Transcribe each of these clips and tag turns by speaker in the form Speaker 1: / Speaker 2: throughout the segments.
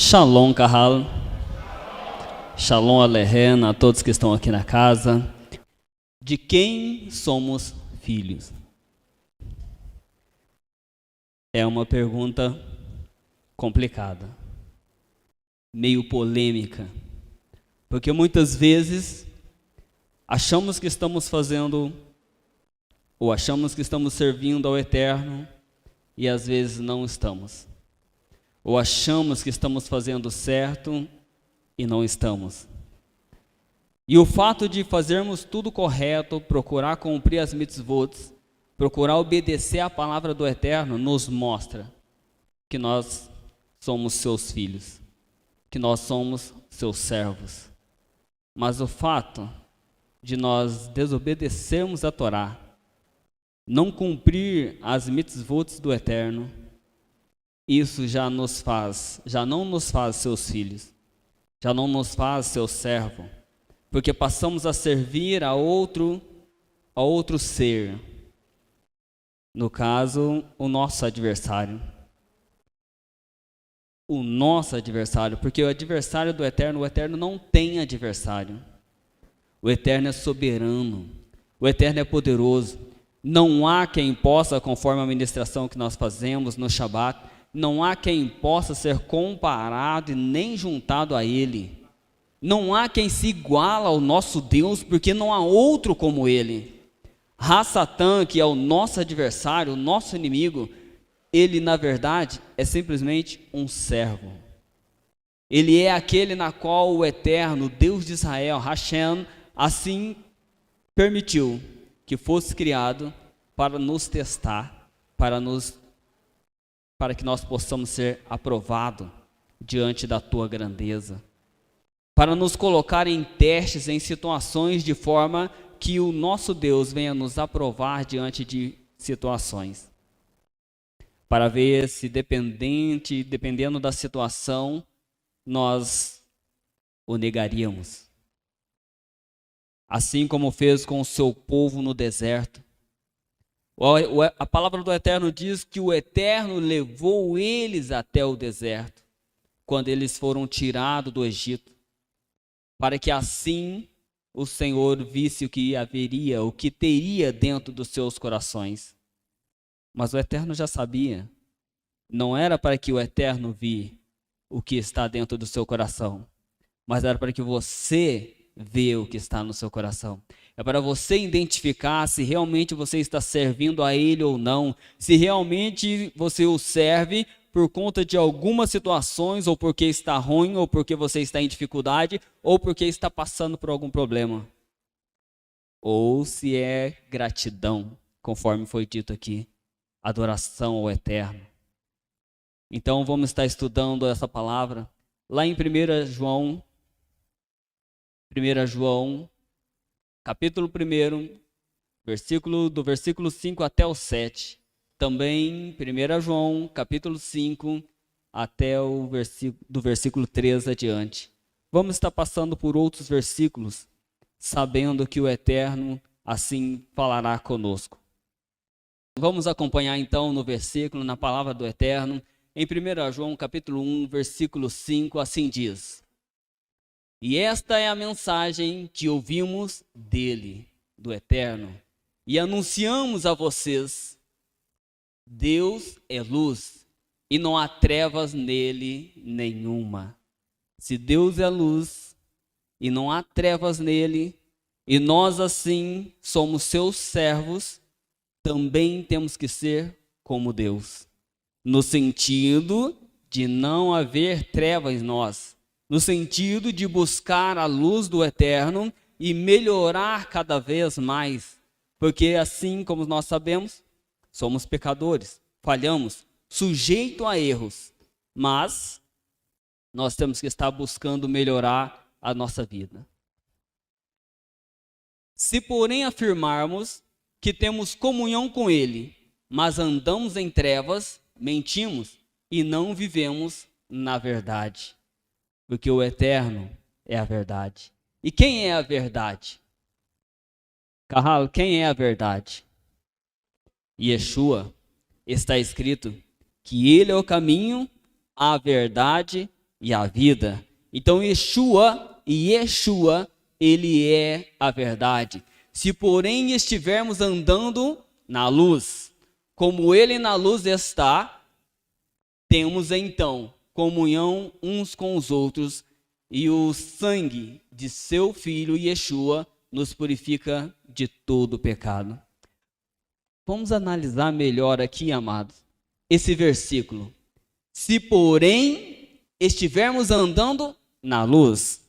Speaker 1: Shalom, Kahal. Shalom, Alehen, a todos que estão aqui na casa. De quem somos filhos? É uma pergunta complicada, meio polêmica, porque muitas vezes achamos que estamos fazendo, ou achamos que estamos servindo ao Eterno, e às vezes não estamos. Ou achamos que estamos fazendo certo e não estamos. E o fato de fazermos tudo correto, procurar cumprir as mitzvot, procurar obedecer à palavra do Eterno, nos mostra que nós somos seus filhos, que nós somos seus servos. Mas o fato de nós desobedecermos a Torá, não cumprir as mitzvot do Eterno, isso já não nos faz seus filhos, já não nos faz seu servo, porque passamos a servir a outro ser, no caso, o nosso adversário. O nosso adversário, porque o adversário do Eterno, o Eterno não tem adversário. O Eterno é soberano, o Eterno é poderoso. Não há quem possa, conforme a ministração que nós fazemos no Shabat, não há quem possa ser comparado e nem juntado a Ele. Não há quem se iguala ao nosso Deus, porque não há outro como Ele. Satã, que é o nosso adversário, o nosso inimigo, ele na verdade é simplesmente um servo. Ele é aquele na qual o Eterno, Deus de Israel, Hashem, assim permitiu que fosse criado para nos testar, para que nós possamos ser aprovados diante da tua grandeza, para nos colocar em testes, em situações de forma que o nosso Deus venha nos aprovar diante de situações, para ver se dependendo da situação, nós o negaríamos. Assim como fez com o seu povo no deserto. A palavra do Eterno diz que o Eterno levou eles até o deserto, quando eles foram tirados do Egito, para que assim o Senhor visse o que haveria, o que teria dentro dos seus corações. Mas o Eterno já sabia. Não era para que o Eterno visse o que está dentro do seu coração, mas era para que você vê o que está no seu coração. É para você identificar se realmente você está servindo a Ele ou não, se realmente você o serve por conta de algumas situações, ou porque está ruim, ou porque você está em dificuldade, ou porque está passando por algum problema. Ou se é gratidão, conforme foi dito aqui, adoração ao Eterno. Então vamos estar estudando essa palavra lá em 1 João, capítulo 1, do versículo 5 até o 7. Também 1 João, capítulo 5, até o do versículo 3 adiante. Vamos estar passando por outros versículos, sabendo que o Eterno assim falará conosco. Vamos acompanhar então no versículo, na palavra do Eterno. Em 1 João, capítulo 1, versículo 5, assim diz: E esta é a mensagem que ouvimos dele, do Eterno, e anunciamos a vocês: Deus é luz, e não há trevas nele nenhuma. Se Deus é luz, e não há trevas nele, e nós assim somos seus servos, também temos que ser como Deus. No sentido de não haver trevas em nós, no sentido de buscar a luz do Eterno e melhorar cada vez mais, porque assim como nós sabemos, somos pecadores, falhamos, sujeitos a erros, mas nós temos que estar buscando melhorar a nossa vida. Se porém afirmarmos que temos comunhão com Ele, mas andamos em trevas, mentimos e não vivemos na verdade. Porque o Eterno é a verdade. E quem é a verdade? Carral, quem é a verdade? Yeshua, está escrito que Ele é o caminho, a verdade e a vida. Então Yeshua, ele é a verdade. Se porém estivermos andando na luz, como ele na luz está, temos então comunhão uns com os outros, e o sangue de seu filho Yeshua nos purifica de todo pecado. Vamos analisar melhor aqui, amados, esse versículo. Se porém estivermos andando na luz,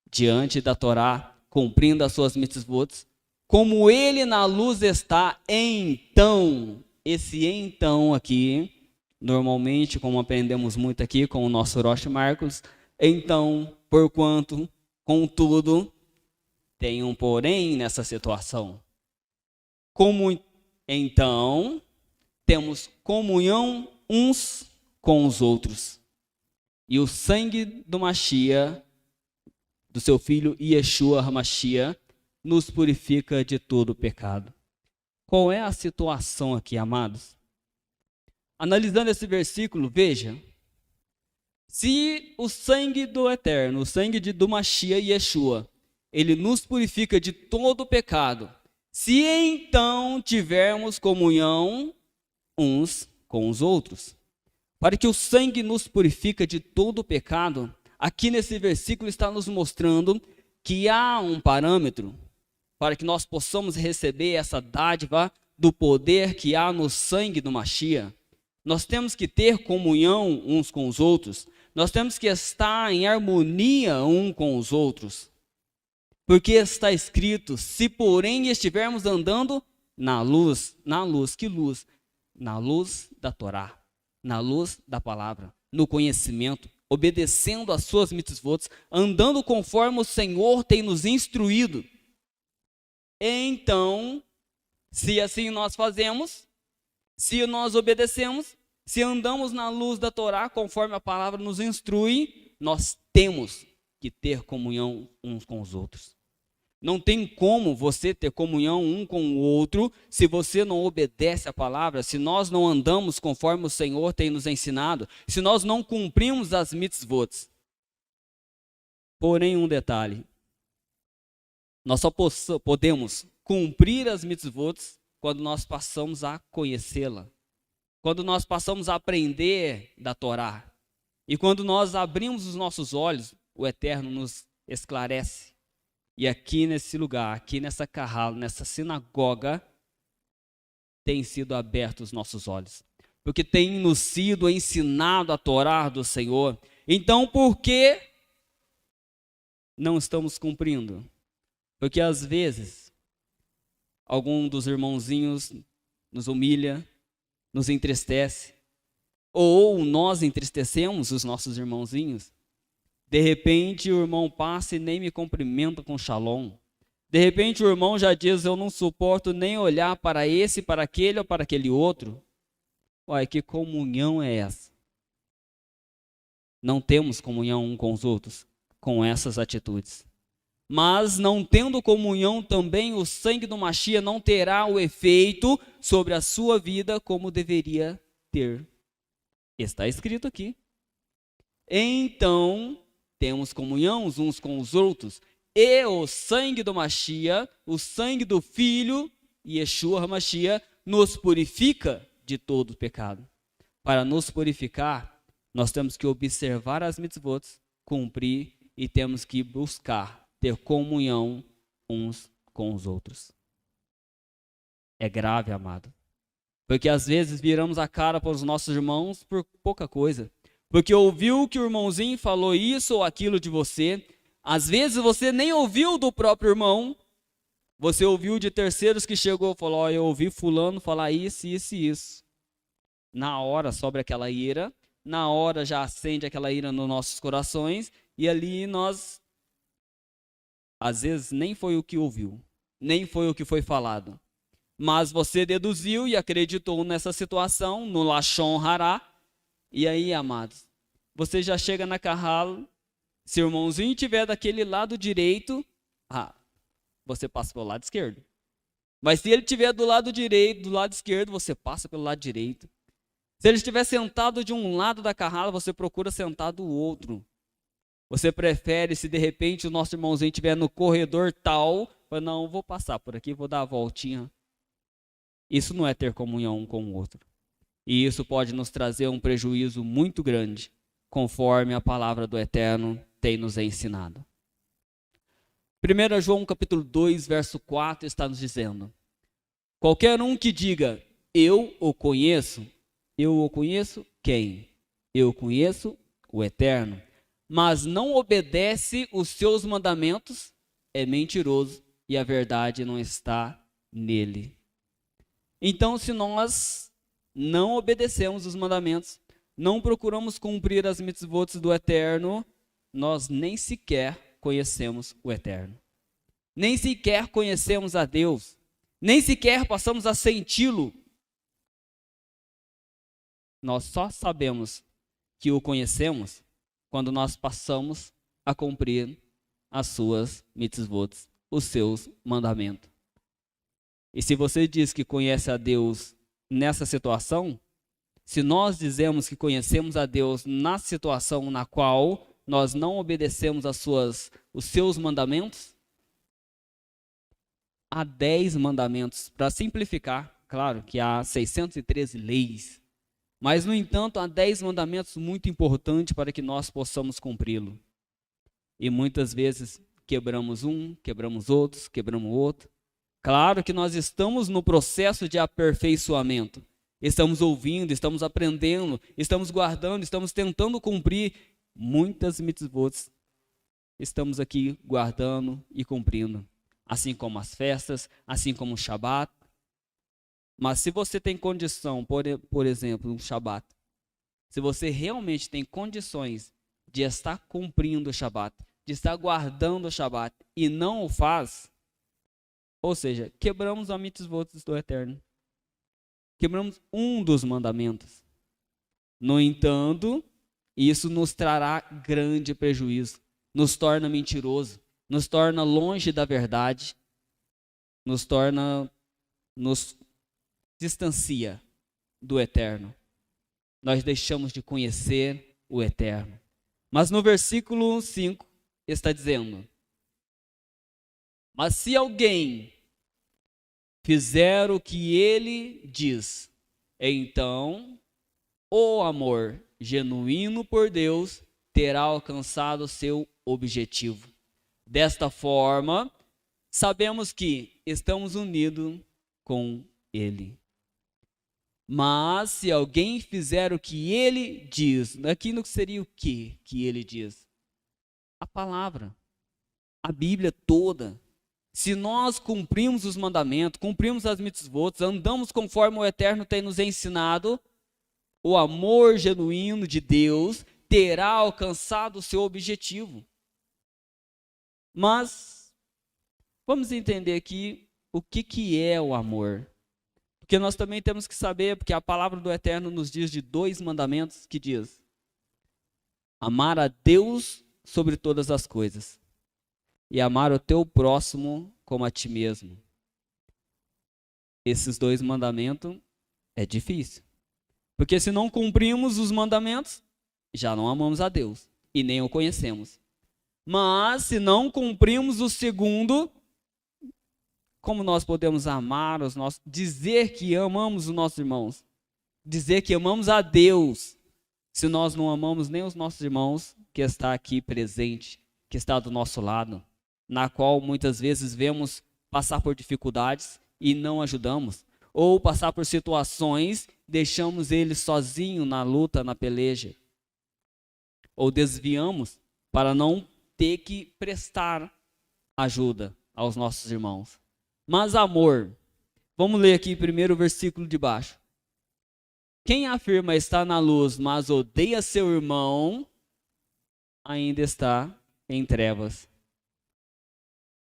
Speaker 1: diante da Torá, cumprindo as suas mitzvot, como ele na luz está, então, esse então aqui, normalmente, como aprendemos muito aqui com o nosso Rosh Marcos, então, porquanto, contudo, tem um porém nessa situação. Como então, temos comunhão uns com os outros. E o sangue do Mashiach, do seu filho Yeshua HaMashiach, nos purifica de todo pecado. Qual é a situação aqui, amados? Analisando esse versículo, veja. Se o sangue do Eterno, o sangue do Mashiach Yeshua, ele nos purifica de todo pecado, se então tivermos comunhão uns com os outros. Para que o sangue nos purifica de todo pecado, aqui nesse versículo está nos mostrando que há um parâmetro para que nós possamos receber essa dádiva do poder que há no sangue do Mashiach. Nós temos que ter comunhão uns com os outros, nós temos que estar em harmonia um com os outros. Porque está escrito, se porém estivermos andando na luz, que luz? Na luz da Torá, na luz da palavra, no conhecimento, obedecendo às suas mitzvot, andando conforme o Senhor tem nos instruído. Então, se assim nós fazemos, se nós obedecemos, se andamos na luz da Torá, conforme a palavra nos instrui, nós temos que ter comunhão uns com os outros. Não tem como você ter comunhão um com o outro se você não obedece a palavra, se nós não andamos conforme o Senhor tem nos ensinado, se nós não cumprimos as mitzvot. Porém, um detalhe, nós só podemos cumprir as mitzvot quando nós passamos a conhecê-la, quando nós passamos a aprender da Torá. E quando nós abrimos os nossos olhos, o Eterno nos esclarece. E aqui nesse lugar, aqui nessa carral, nessa sinagoga, tem sido abertos os nossos olhos. Porque tem nos sido ensinado a Torá do Senhor. Então, por que não estamos cumprindo? Porque às vezes, algum dos irmãozinhos nos humilha, nos entristece, ou nós entristecemos os nossos irmãozinhos. De repente o irmão passa e nem me cumprimenta com shalom. De repente o irmão já diz, eu não suporto nem olhar para esse, para aquele ou para aquele outro. Olha, que comunhão é essa? Não temos comunhão um com os outros com essas atitudes. Mas não tendo comunhão também, o sangue do Mashiach não terá o efeito sobre a sua vida como deveria ter. Está escrito aqui. Então, temos comunhão uns com os outros, e o sangue do Mashiach, o sangue do Filho, Yeshua HaMashiach, nos purifica de todo pecado. Para nos purificar, nós temos que observar as mitzvot, cumprir e temos que buscar ter comunhão uns com os outros. É grave, amado. Porque às vezes viramos a cara para os nossos irmãos por pouca coisa. Porque ouviu que o irmãozinho falou isso ou aquilo de você. Às vezes você nem ouviu do próprio irmão. Você ouviu de terceiros que chegou e falou, eu ouvi fulano falar isso, isso e isso. Na hora sobra aquela ira. Na hora já acende aquela ira nos nossos corações. E ali nós, às vezes, nem foi o que ouviu. Nem foi o que foi falado. Mas você deduziu e acreditou nessa situação, no Lashon Hará. E aí, amados, você já chega na carral, se o irmãozinho estiver daquele lado direito, você passa pelo lado esquerdo. Mas se ele estiver do lado direito, do lado esquerdo, você passa pelo lado direito. Se ele estiver sentado de um lado da carral, você procura sentar do outro. Você prefere, se de repente o nosso irmãozinho estiver no corredor tal, não, vou passar por aqui, vou dar a voltinha. Isso não é ter comunhão um com o outro. E isso pode nos trazer um prejuízo muito grande, conforme a palavra do Eterno tem nos ensinado. 1 João capítulo 2, verso 4 está nos dizendo: qualquer um que diga, eu o conheço quem? Eu conheço o Eterno, mas não obedece os seus mandamentos, é mentiroso e a verdade não está nele. Então, se nós não obedecemos os mandamentos, não procuramos cumprir as mitzvot do Eterno, nós nem sequer conhecemos o Eterno. Nem sequer conhecemos a Deus. Nem sequer passamos a senti-lo. Nós só sabemos que o conhecemos quando nós passamos a cumprir as suas mitzvot, os seus mandamentos. E se você diz que conhece a Deus nessa situação, se nós dizemos que conhecemos a Deus na situação na qual nós não obedecemos os seus mandamentos, há 10 mandamentos. Para simplificar, claro que há 613 leis, mas, no entanto, há 10 mandamentos muito importantes para que nós possamos cumpri-lo. E muitas vezes quebramos um, quebramos outros, quebramos outro. Claro que nós estamos no processo de aperfeiçoamento. Estamos ouvindo, estamos aprendendo, estamos guardando, estamos tentando cumprir muitas mitzvot. Estamos aqui guardando e cumprindo. Assim como as festas, assim como o Shabat. Mas se você tem condição, por exemplo, um Shabat, se você realmente tem condições de estar cumprindo o Shabat, de estar guardando o Shabat e não o faz, ou seja, quebramos a mitzvot do Eterno. Quebramos um dos mandamentos. No entanto, isso nos trará grande prejuízo, nos torna mentiroso, nos torna longe da verdade, nos distancia do Eterno. Nós deixamos de conhecer o Eterno. Mas no versículo 5 está dizendo: mas se alguém fizer o que ele diz, então o amor genuíno por Deus terá alcançado seu objetivo. Desta forma, sabemos que estamos unidos com Ele. Mas se alguém fizer o que ele diz, aqui não seria o que ele diz? A palavra, a Bíblia toda. Se nós cumprimos os mandamentos, cumprimos as mitzvot, andamos conforme o Eterno tem nos ensinado, o amor genuíno de Deus terá alcançado o seu objetivo. Mas vamos entender aqui o que é o amor. Porque nós também temos que saber, porque a palavra do Eterno nos diz de 2 mandamentos que diz: amar a Deus sobre todas as coisas e amar o teu próximo como a ti mesmo. Esses 2 mandamentos é difícil. Porque se não cumprimos os mandamentos, já não amamos a Deus e nem o conhecemos. Mas se não cumprimos o segundo, como nós podemos amar os nossos, dizer que amamos os nossos irmãos, dizer que amamos a Deus, se nós não amamos nem os nossos irmãos que está aqui presente, que está do nosso lado, na qual muitas vezes vemos passar por dificuldades e não ajudamos, ou passar por situações, deixamos eles sozinhos na luta, na peleja, ou desviamos para não ter que prestar ajuda aos nossos irmãos. Mas amor, vamos ler aqui primeiro o versículo de baixo. Quem afirma estar na luz, mas odeia seu irmão, ainda está em trevas.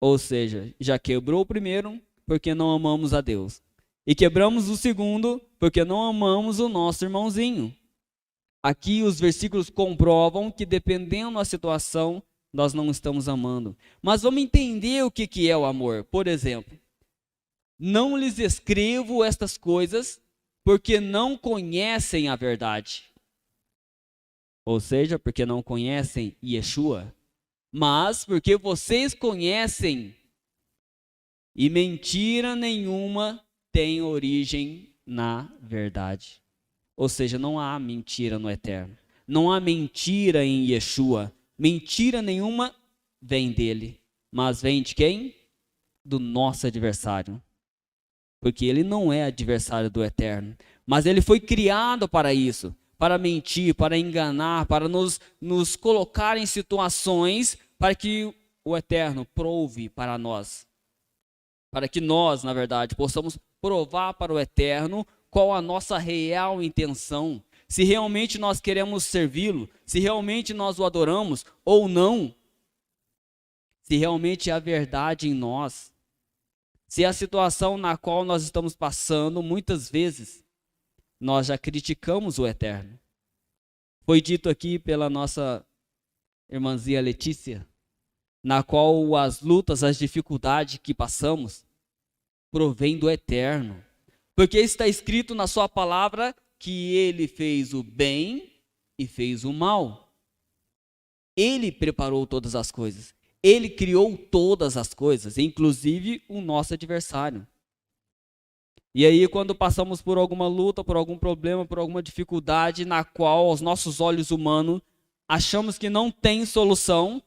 Speaker 1: Ou seja, já quebrou o primeiro, porque não amamos a Deus. E quebramos o segundo, porque não amamos o nosso irmãozinho. Aqui os versículos comprovam que, dependendo da situação, nós não estamos amando. Mas vamos entender o que é o amor. Por exemplo, não lhes escrevo estas coisas porque não conhecem a verdade. Ou seja, porque não conhecem Yeshua, mas porque vocês conhecem e mentira nenhuma tem origem na verdade. Ou seja, não há mentira no Eterno. Não há mentira em Yeshua. Mentira nenhuma vem dele. Mas vem de quem? Do nosso adversário. Porque ele não é adversário do Eterno. Mas ele foi criado para isso. Para mentir, para enganar, para nos colocar em situações para que o Eterno prove para nós. Para que nós, na verdade, possamos provar para o Eterno qual a nossa real intenção, se realmente nós queremos servi-lo, se realmente nós o adoramos ou não, se realmente há verdade em nós, se a situação na qual nós estamos passando, muitas vezes, nós já criticamos o Eterno. Foi dito aqui pela nossa irmãzinha Letícia, na qual as lutas, as dificuldades que passamos, provém do Eterno. Porque está escrito na sua palavra que ele fez o bem e fez o mal. Ele preparou todas as coisas. Ele criou todas as coisas, inclusive o nosso adversário. E aí, quando passamos por alguma luta, por algum problema, por alguma dificuldade na qual aos nossos olhos humanos achamos que não tem solução,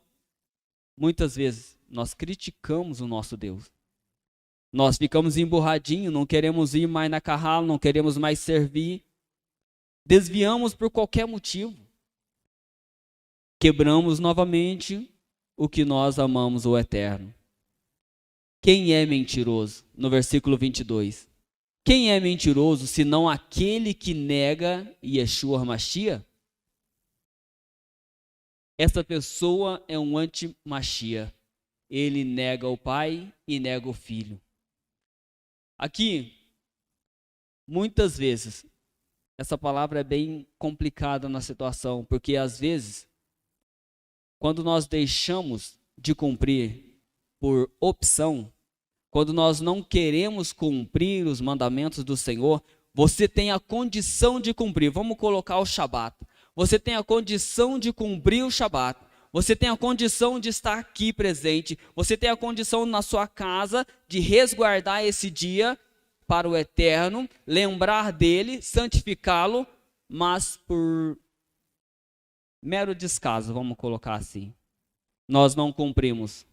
Speaker 1: muitas vezes nós criticamos o nosso Deus. Nós ficamos emburradinhos, não queremos ir mais na carrala, não queremos mais servir. Desviamos por qualquer motivo. Quebramos novamente o que nós amamos, o Eterno. Quem é mentiroso? No versículo 22. Quem é mentiroso, senão aquele que nega Yeshua HaMashiach? Essa pessoa é um anti-Mashiach. Ele nega o Pai e nega o Filho. Aqui, muitas vezes, essa palavra é bem complicada na situação, porque às vezes, quando nós deixamos de cumprir por opção, quando nós não queremos cumprir os mandamentos do Senhor, você tem a condição de cumprir. Vamos colocar o Shabat. Você tem a condição de cumprir o Shabat. Você tem a condição de estar aqui presente. Você tem a condição na sua casa de resguardar esse dia para o Eterno, lembrar dele, santificá-lo, mas por mero descaso, vamos colocar assim, nós não cumprimos.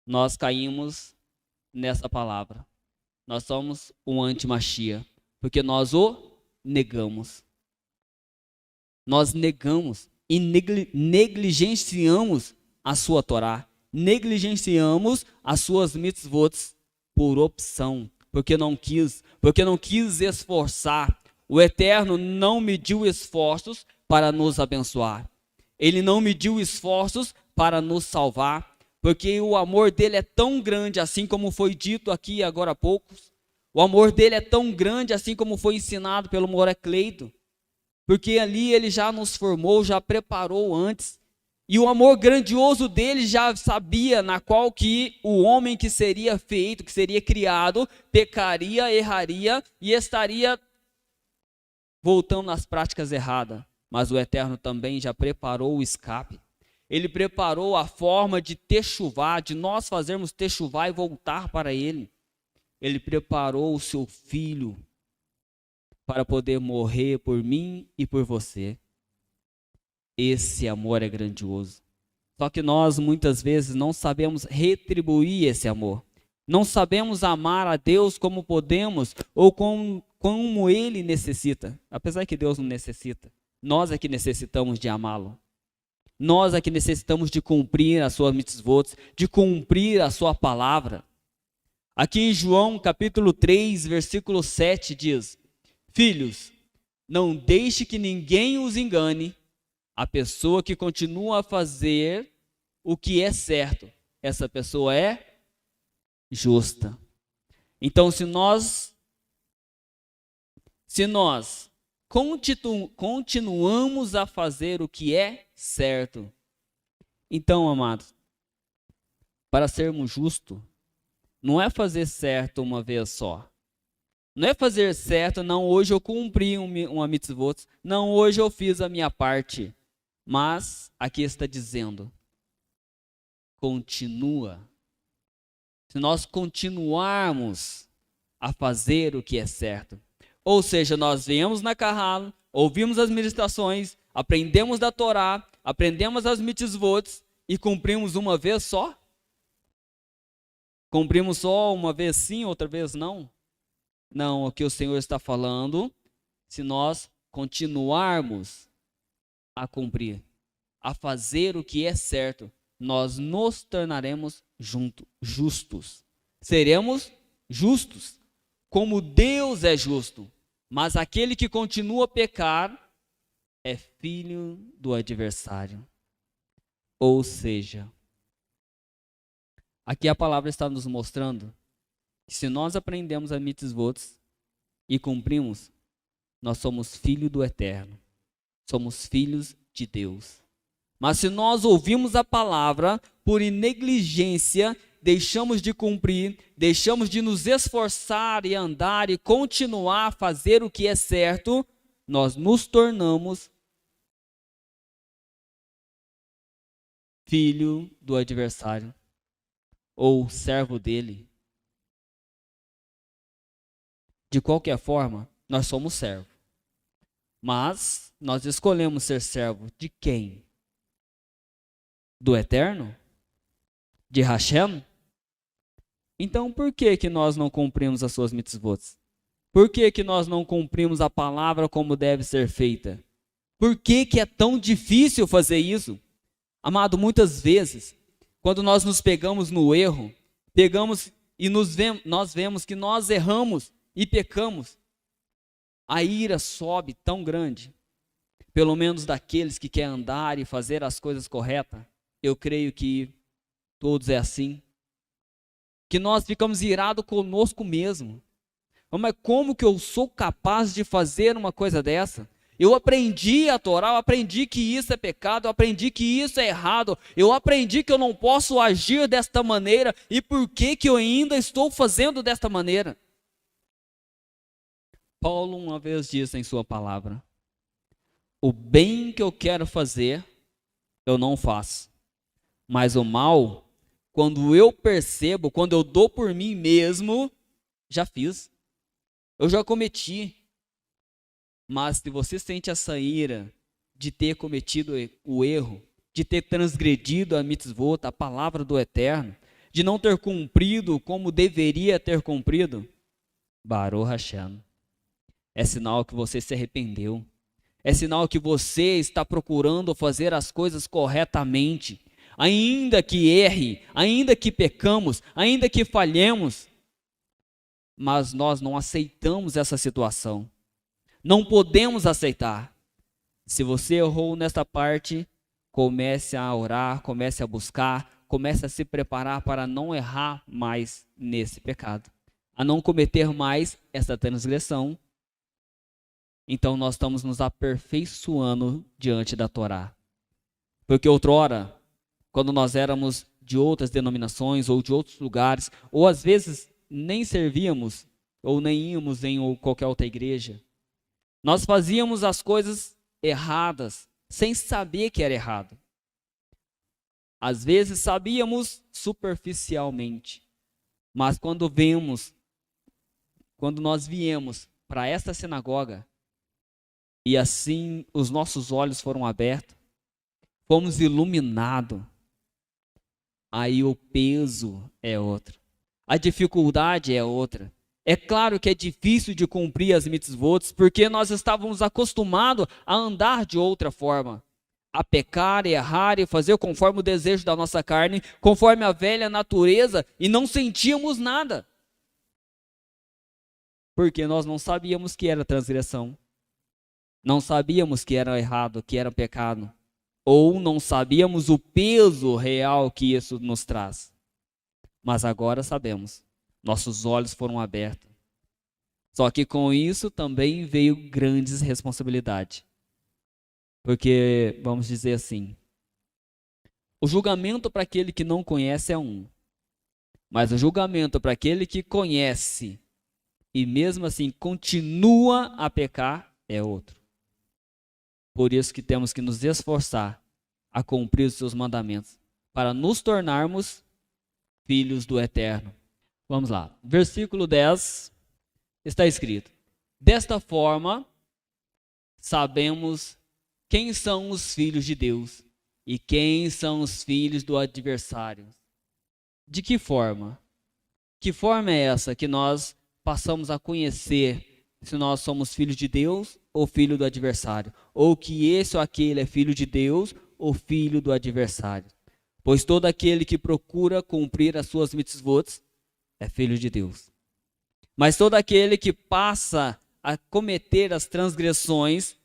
Speaker 1: Nós caímos nessa palavra. Nós somos um anti-Mashiach, porque nós o negamos. Nós negamos e negligenciamos a sua Torá, negligenciamos as suas mitzvot por opção, porque não quis esforçar. O Eterno não mediu esforços para nos abençoar. Ele não mediu esforços para nos salvar, porque o amor dele é tão grande, assim como foi dito aqui agora há pouco. O amor dele é tão grande, assim como foi ensinado pelo Morecleito, porque ali ele já nos formou, já preparou antes, e o amor grandioso dele já sabia na qual que o homem que seria feito, que seria criado, pecaria, erraria e estaria voltando às práticas erradas. Mas o Eterno também já preparou o escape. Ele preparou a forma de techuvá, de nós fazermos techuvá e voltar para ele. Ele preparou o seu filho para poder morrer por mim e por você. Esse amor é grandioso. Só que nós muitas vezes não sabemos retribuir esse amor. Não sabemos amar a Deus como podemos ou como Ele necessita. Apesar que Deus não necessita. Nós é que necessitamos de amá-lo. Nós é que necessitamos de cumprir as suas mitzvot, de cumprir a sua palavra. Aqui em João capítulo 3, versículo 7 diz: Filhos, não deixe que ninguém os engane. A pessoa que continua a fazer o que é certo, essa pessoa é justa. Então, se nós continuamos a fazer o que é certo, então, amados, para sermos justos, não é fazer certo uma vez só. Não é fazer certo, não, hoje eu cumpri uma mitzvot, não, hoje eu fiz a minha parte. Mas aqui está dizendo, continua. Se nós continuarmos a fazer o que é certo, ou seja, nós viemos na Kahal, ouvimos as ministrações, aprendemos da Torá, aprendemos as mitzvot e cumprimos uma vez só? Cumprimos só uma vez sim, outra vez não? Não, o que o Senhor está falando, se nós continuarmos a cumprir, a fazer o que é certo, nós nos tornaremos justos. Seremos justos, como Deus é justo. Mas aquele que continua a pecar é filho do adversário. Ou seja, aqui a palavra está nos mostrando que se nós aprendemos a mitzvot e cumprimos, nós somos filhos do Eterno. Somos filhos de Deus. Mas se nós ouvimos a palavra por negligência, deixamos de cumprir, deixamos de nos esforçar e andar e continuar a fazer o que é certo, nós nos tornamos filho do adversário ou servo dele. De qualquer forma, nós somos servo. Mas nós escolhemos ser servo de quem? Do Eterno? De Hashem? Então por que nós não cumprimos as suas mitzvot? Por que nós não cumprimos a palavra como deve ser feita? Por que é tão difícil fazer isso? Amado, muitas vezes, quando nós nos pegamos no erro, pegamos e nós vemos que nós erramos e pecamos, a ira sobe tão grande, pelo menos daqueles que querem andar e fazer as coisas corretas. Eu creio que todos é assim, que nós ficamos irados conosco mesmo. Mas como que eu sou capaz de fazer uma coisa dessa? Eu aprendi a Torá, eu aprendi que isso é pecado, eu aprendi que isso é errado, eu aprendi que eu não posso agir desta maneira, e por que eu ainda estou fazendo desta maneira? Paulo uma vez disse em sua palavra, o bem que eu quero fazer, eu não faço, mas o mal, quando eu percebo, quando eu dou por mim mesmo, já fiz, eu já cometi. Mas se você sente essa ira de ter cometido o erro, de ter transgredido a mitzvot, a palavra do Eterno, de não ter cumprido como deveria ter cumprido, Baruch Hashem, é sinal que você se arrependeu, é sinal que você está procurando fazer as coisas corretamente, ainda que erre, ainda que pecamos, ainda que falhemos, mas nós não aceitamos essa situação. Não podemos aceitar. Se você errou nesta parte, comece a orar, comece a buscar, comece a se preparar para não errar mais nesse pecado, a não cometer mais essa transgressão. Então nós estamos nos aperfeiçoando diante da Torá. Porque outrora, quando nós éramos de outras denominações ou de outros lugares, ou às vezes nem servíamos ou nem íamos em qualquer outra igreja, nós fazíamos as coisas erradas, sem saber que era errado. Às vezes sabíamos superficialmente, mas quando nós viemos para esta sinagoga, e assim os nossos olhos foram abertos, fomos iluminados, aí o peso é outro, a dificuldade é outra. É claro que é difícil de cumprir as mitzvot, porque nós estávamos acostumados a andar de outra forma, a pecar, errar e fazer conforme o desejo da nossa carne, conforme a velha natureza, e não sentíamos nada. Porque nós não sabíamos que era transgressão, não sabíamos que era errado, que era pecado, ou não sabíamos o peso real que isso nos traz. Mas agora sabemos. Nossos olhos foram abertos. Só que com isso também veio grandes responsabilidades. Porque, vamos dizer assim, o julgamento para aquele que não conhece é um. Mas o julgamento para aquele que conhece e mesmo assim continua a pecar, é outro. Por isso que temos que nos esforçar a cumprir os seus mandamentos, para nos tornarmos filhos do Eterno. Vamos lá, versículo 10 está escrito: desta forma, sabemos quem são os filhos de Deus e quem são os filhos do adversário. De que forma? Que forma é essa que nós passamos a conhecer se nós somos filhos de Deus ou filho do adversário? Ou que esse ou aquele é filho de Deus ou filho do adversário? Pois todo aquele que procura cumprir as suas mitzvot é filho de Deus. Mas todo aquele que passa a cometer as transgressões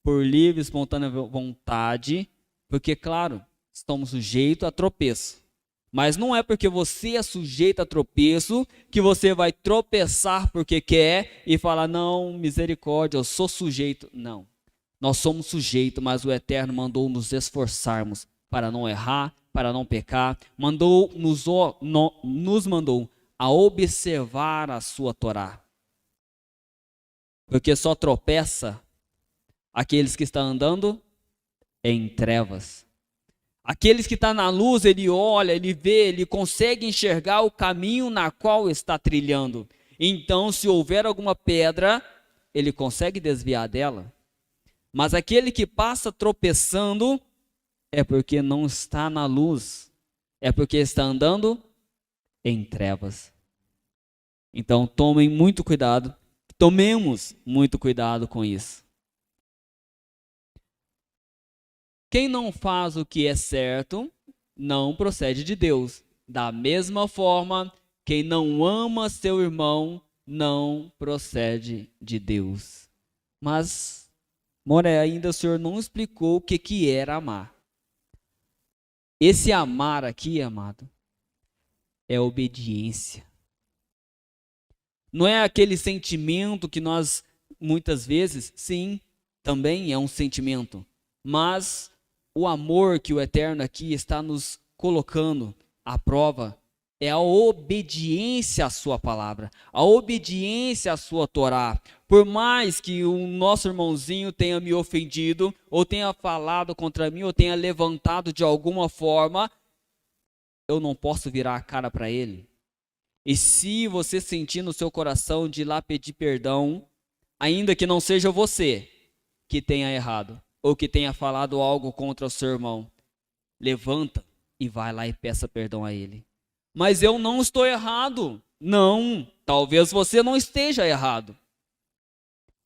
Speaker 1: por livre e espontânea vontade, porque, claro, estamos sujeitos a tropeço. Mas não é porque você é sujeito a tropeço que você vai tropeçar porque quer e falar, não, misericórdia, eu sou sujeito. Não, nós somos sujeitos, mas o Eterno mandou nos esforçarmos para não errar, para não pecar, nos mandou a observar a sua Torá. Porque só tropeça aqueles que estão andando em trevas. Aqueles que estão na luz, ele olha, ele vê, ele consegue enxergar o caminho na qual está trilhando. Então, se houver alguma pedra, ele consegue desviar dela. Mas aquele que passa tropeçando, é porque não está na luz, é porque está andando em trevas. Então, tomemos muito cuidado com isso. Quem não faz o que é certo, não procede de Deus. Da mesma forma, quem não ama seu irmão, não procede de Deus. Mas, Moré, ainda o Senhor não explicou o que era amar. Esse amar aqui, amado, é obediência. Não é aquele sentimento que nós, muitas vezes, sim, também é um sentimento, mas o amor que o Eterno aqui está nos colocando à prova é a obediência à sua palavra, a obediência à sua Torá. Por mais que o nosso irmãozinho tenha me ofendido, ou tenha falado contra mim, ou tenha levantado de alguma forma, eu não posso virar a cara para ele. E se você sentir no seu coração de ir lá pedir perdão, ainda que não seja você que tenha errado, ou que tenha falado algo contra o seu irmão, levanta e vai lá e peça perdão a ele. Mas eu não estou errado. Não, talvez você não esteja errado,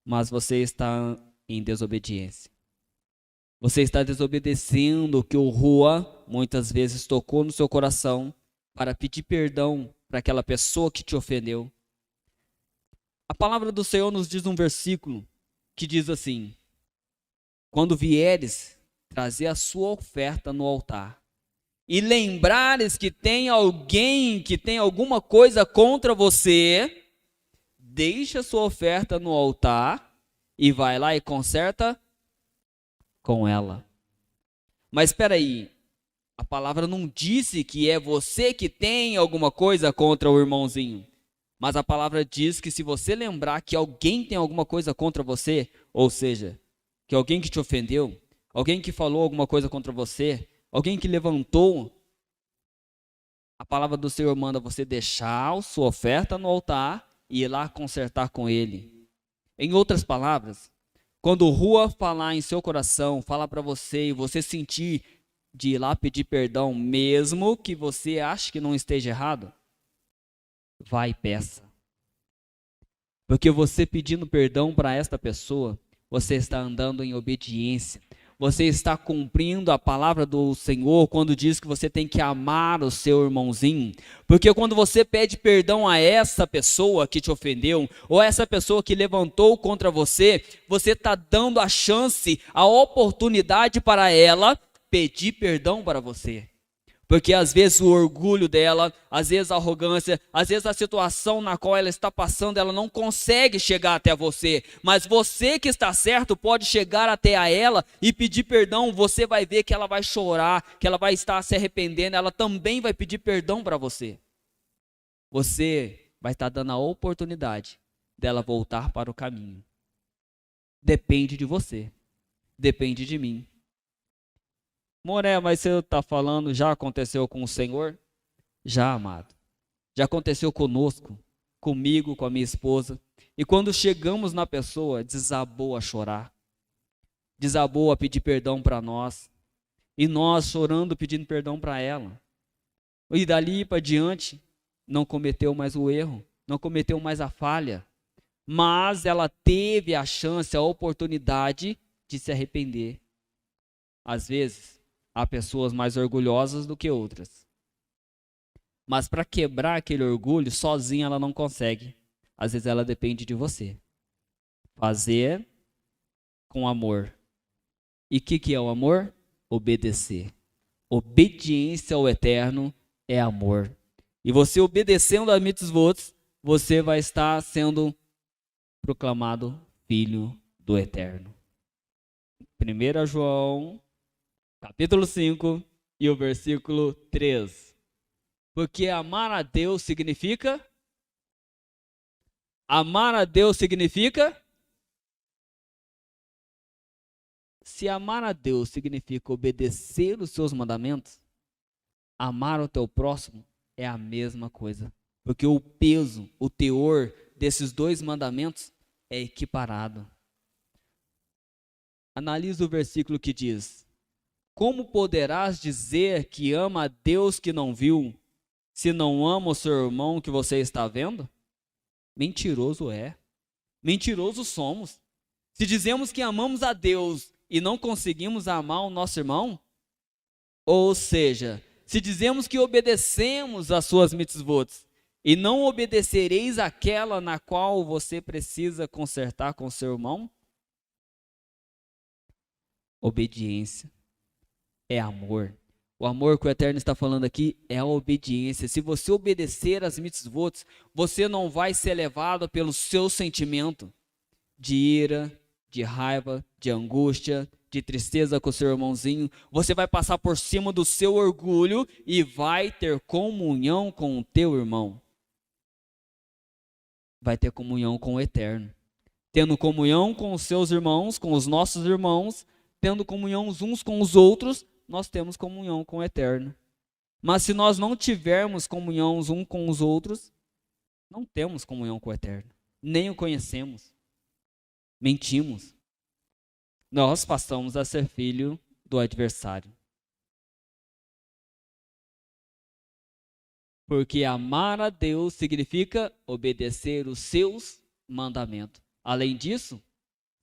Speaker 1: mas você está em desobediência. Você está desobedecendo o que o Rua muitas vezes tocou no seu coração para pedir perdão para aquela pessoa que te ofendeu. A palavra do Senhor nos diz um versículo que diz assim: quando vieres trazer a sua oferta no altar e lembrares que tem alguém que tem alguma coisa contra você, deixa a sua oferta no altar e vai lá e conserta com ela. Mas espera aí, a palavra não disse que é você que tem alguma coisa contra o irmãozinho. Mas a palavra diz que se você lembrar que alguém tem alguma coisa contra você, ou seja, que alguém que te ofendeu, alguém que falou alguma coisa contra você, alguém que levantou, a palavra do Senhor manda você deixar a sua oferta no altar e ir lá consertar com ele. Em outras palavras, quando o Rua falar em seu coração, falar para você e você sentir de ir lá pedir perdão, mesmo que você ache que não esteja errado, vai e peça. Porque você pedindo perdão para esta pessoa, você está andando em obediência. Você está cumprindo a palavra do Senhor quando diz que você tem que amar o seu irmãozinho. Porque quando você pede perdão a essa pessoa que te ofendeu, ou a essa pessoa que levantou contra você, você está dando a chance, a oportunidade para ela pedir perdão para você. Porque às vezes o orgulho dela, às vezes a arrogância, às vezes a situação na qual ela está passando, ela não consegue chegar até você. Mas você que está certo pode chegar até a ela e pedir perdão. Você vai ver que ela vai chorar, que ela vai estar se arrependendo, ela também vai pedir perdão para você. Você vai estar dando a oportunidade dela voltar para o caminho. Depende de você. Depende de mim. Moré, mas você está falando, já aconteceu com o Senhor? Já, amado. Já aconteceu conosco, comigo, com a minha esposa. E quando chegamos na pessoa, desabou a chorar. Desabou a pedir perdão para nós. E nós chorando, pedindo perdão para ela. E dali para diante, não cometeu mais o erro, não cometeu mais a falha. Mas ela teve a chance, a oportunidade de se arrepender. Às vezes, há pessoas mais orgulhosas do que outras. Mas para quebrar aquele orgulho, sozinha ela não consegue. Às vezes ela depende de você. Fazer com amor. E o que é o amor? Obedecer. Obediência ao Eterno é amor. E você obedecendo a mitzvot, você vai estar sendo proclamado filho do Eterno. 1 João, capítulo 5 e o versículo 3. Porque amar a Deus significa? Amar a Deus significa? Se amar a Deus significa obedecer os seus mandamentos, amar o teu próximo é a mesma coisa. Porque o peso, o teor desses dois mandamentos é equiparado. Analise o versículo que diz: como poderás dizer que ama a Deus que não viu, se não ama o seu irmão que você está vendo? Mentiroso é. Mentirosos somos. Se dizemos que amamos a Deus e não conseguimos amar o nosso irmão, ou seja, se dizemos que obedecemos às suas mitzvot e não obedecereis àquela na qual você precisa consertar com seu irmão, obediência é amor. O amor que o Eterno está falando aqui é a obediência. Se você obedecer às mitzvot, você não vai ser levado pelo seu sentimento de ira, de raiva, de angústia, de tristeza com o seu irmãozinho. Você vai passar por cima do seu orgulho e vai ter comunhão com o teu irmão. Vai ter comunhão com o Eterno. Tendo comunhão com os seus irmãos, com os nossos irmãos, tendo comunhão uns com os outros, nós temos comunhão com o Eterno. Mas se nós não tivermos comunhão uns com os outros, não temos comunhão com o Eterno. Nem o conhecemos. Mentimos. Nós passamos a ser filho do adversário. Porque amar a Deus significa obedecer os seus mandamentos. Além disso,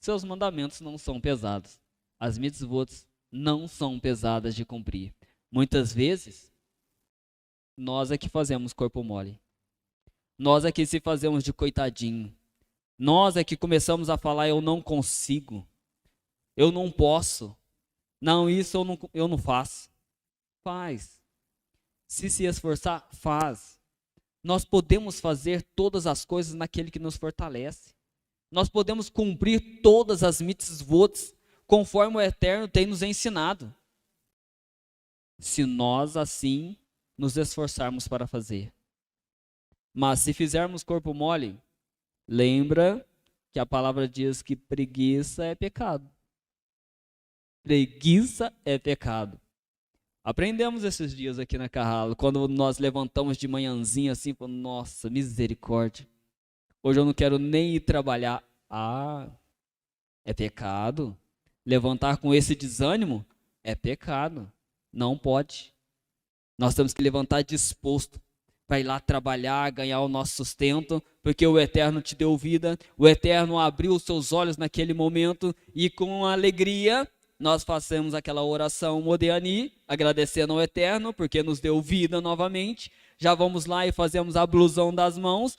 Speaker 1: seus mandamentos não são pesados. As mitzvot não são pesadas de cumprir. Muitas vezes, nós é que fazemos corpo mole. Nós é que se fazemos de coitadinho. Nós é que começamos a falar, eu não consigo. Eu não posso. Não, isso eu não faço. Faz. Se esforçar, faz. Nós podemos fazer todas as coisas naquele que nos fortalece. Nós podemos cumprir todas as mitzvot conforme o Eterno tem nos ensinado. Se nós assim nos esforçarmos para fazer. Mas se fizermos corpo mole, lembra que a palavra diz que preguiça é pecado. Preguiça é pecado. Aprendemos esses dias aqui na Carralo, quando nós levantamos de manhãzinha assim, falando, nossa, misericórdia. Hoje eu não quero nem ir trabalhar. Ah, é pecado. Levantar com esse desânimo é pecado. Não pode. Nós temos que levantar disposto para ir lá trabalhar, ganhar o nosso sustento, porque o Eterno te deu vida, o Eterno abriu os seus olhos naquele momento e com alegria nós fazemos aquela oração Modéani, agradecendo ao Eterno, porque nos deu vida novamente. Já vamos lá e fazemos a blusão das mãos,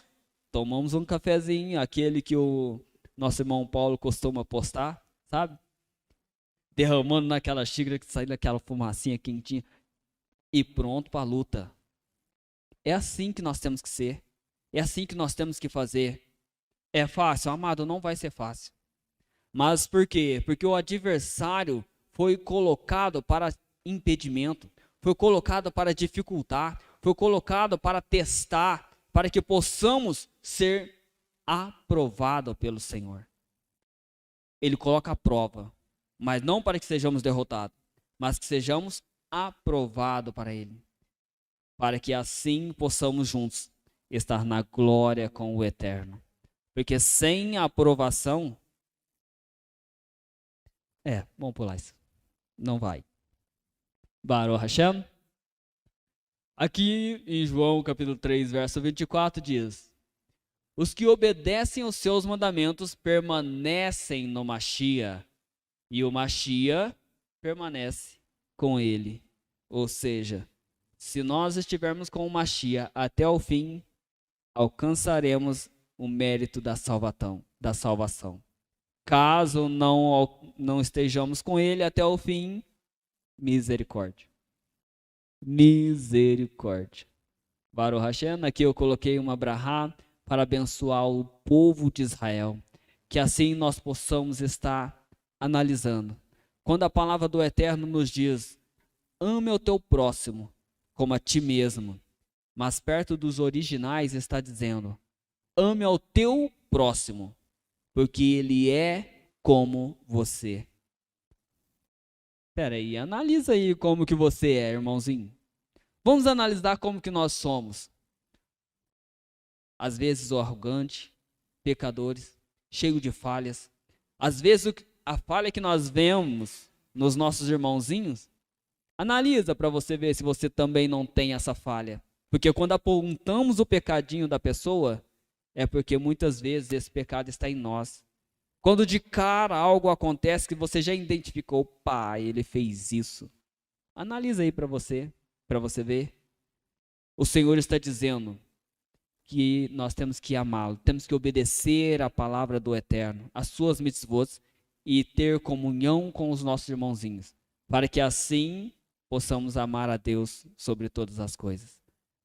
Speaker 1: tomamos um cafezinho, aquele que o nosso irmão Paulo costuma postar, sabe? Derramando naquela xícara que sai daquela fumacinha quentinha e pronto para a luta. É assim que nós temos que ser. É assim que nós temos que fazer. É fácil? Amado, não vai ser fácil. Mas por quê? Porque o adversário foi colocado para impedimento, foi colocado para dificultar, foi colocado para testar, para que possamos ser aprovado pelo Senhor. Ele coloca a prova, mas não para que sejamos derrotados, mas que sejamos aprovados para Ele, para que assim possamos juntos estar na glória com o Eterno. Porque sem a aprovação, vamos pular isso, não vai. Baruch Hashem. Aqui em João capítulo 3, verso 24 diz: os que obedecem os seus mandamentos permanecem no Machia, e o Machia permanece com ele. Ou seja, se nós estivermos com o Machia até o fim, alcançaremos o mérito da salvação. Caso não estejamos com ele até o fim, misericórdia. Misericórdia. Baruch Hashem, aqui eu coloquei uma brahá para abençoar o povo de Israel, que assim nós possamos estar analisando. Quando a palavra do Eterno nos diz: ame o teu próximo como a ti mesmo, mas perto dos originais está dizendo: ame ao teu próximo, porque ele é como você. Espera aí, analisa aí como que você é, irmãozinho. Vamos analisar como que nós somos. Às vezes arrogante, pecadores, cheio de falhas. Às vezes a falha que nós vemos nos nossos irmãozinhos, analisa para você ver se você também não tem essa falha. Porque quando apontamos o pecadinho da pessoa, é porque muitas vezes esse pecado está em nós. Quando de cara algo acontece que você já identificou, pá, ele fez isso. Analisa aí para você ver. O Senhor está dizendo que nós temos que amá-lo, temos que obedecer a palavra do Eterno, as suas mitzvot, e ter comunhão com os nossos irmãozinhos, para que assim possamos amar a Deus sobre todas as coisas.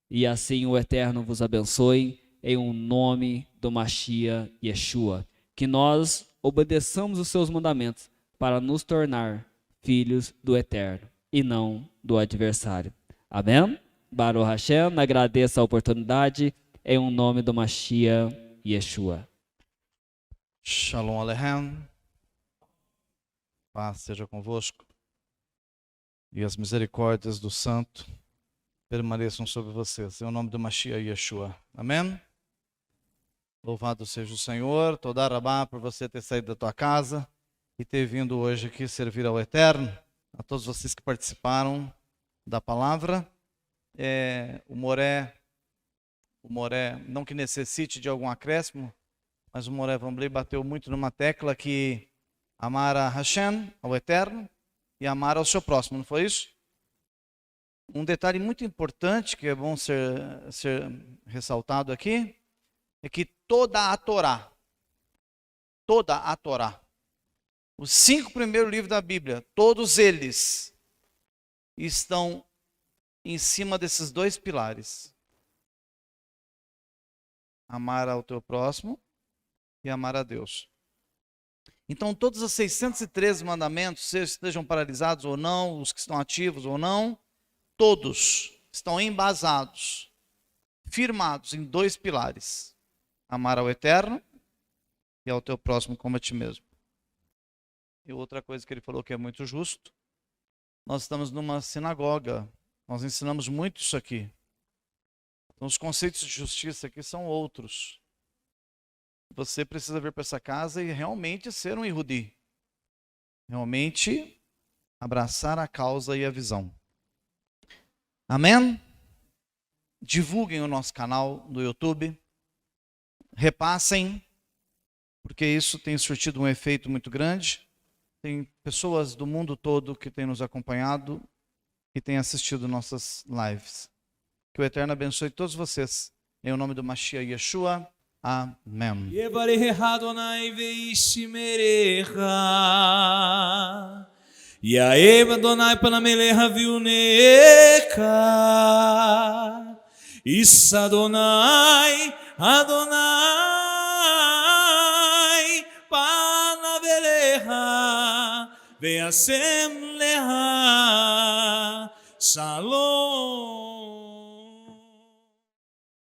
Speaker 1: E assim o Eterno vos abençoe, em um nome do Machia Yeshua. Que nós obedeçamos os seus mandamentos para nos tornar filhos do Eterno e não do adversário. Amém? Baruch Hashem, agradeço a oportunidade em um nome do Machia Yeshua.
Speaker 2: Shalom Aleichem. Paz seja convosco. E as misericórdias do Santo permaneçam sobre vocês. Em o nome do Machia Yeshua. Amém? Louvado seja o Senhor, Todá Rabá, por você ter saído da tua casa e ter vindo hoje aqui servir ao Eterno. A todos vocês que participaram da palavra. O Moré, não que necessite de algum acréscimo, mas o Moré Vamblei bateu muito numa tecla que amar a Hashem, ao Eterno, e amar ao seu próximo, não foi isso? Um detalhe muito importante que é bom ser ressaltado aqui, é que toda a Torá, os 5 primeiros livros da Bíblia, todos eles estão em cima desses 2 pilares. Amar ao teu próximo e amar a Deus. Então todos os 613 mandamentos, estejam paralisados ou não, os que estão ativos ou não, todos estão embasados, firmados em 2 pilares. Amar ao Eterno e ao teu próximo como a ti mesmo. E outra coisa que ele falou que é muito justo, nós estamos numa sinagoga, nós ensinamos muito isso aqui. Então os conceitos de justiça aqui são outros. Você precisa vir para essa casa e realmente ser um Yehudi. Realmente abraçar a causa e a visão. Amém? Divulguem o nosso canal do YouTube. Repassem, porque isso tem surtido um efeito muito grande. Tem pessoas do mundo todo que têm nos acompanhado e têm assistido nossas lives. Que o Eterno abençoe todos vocês. Em nome do Machia Yeshua. Amém.
Speaker 3: Yaev Adonai panamelecha viunecha. Is Adonai, Adonai panavelecha ve'asem lecha. Shalom.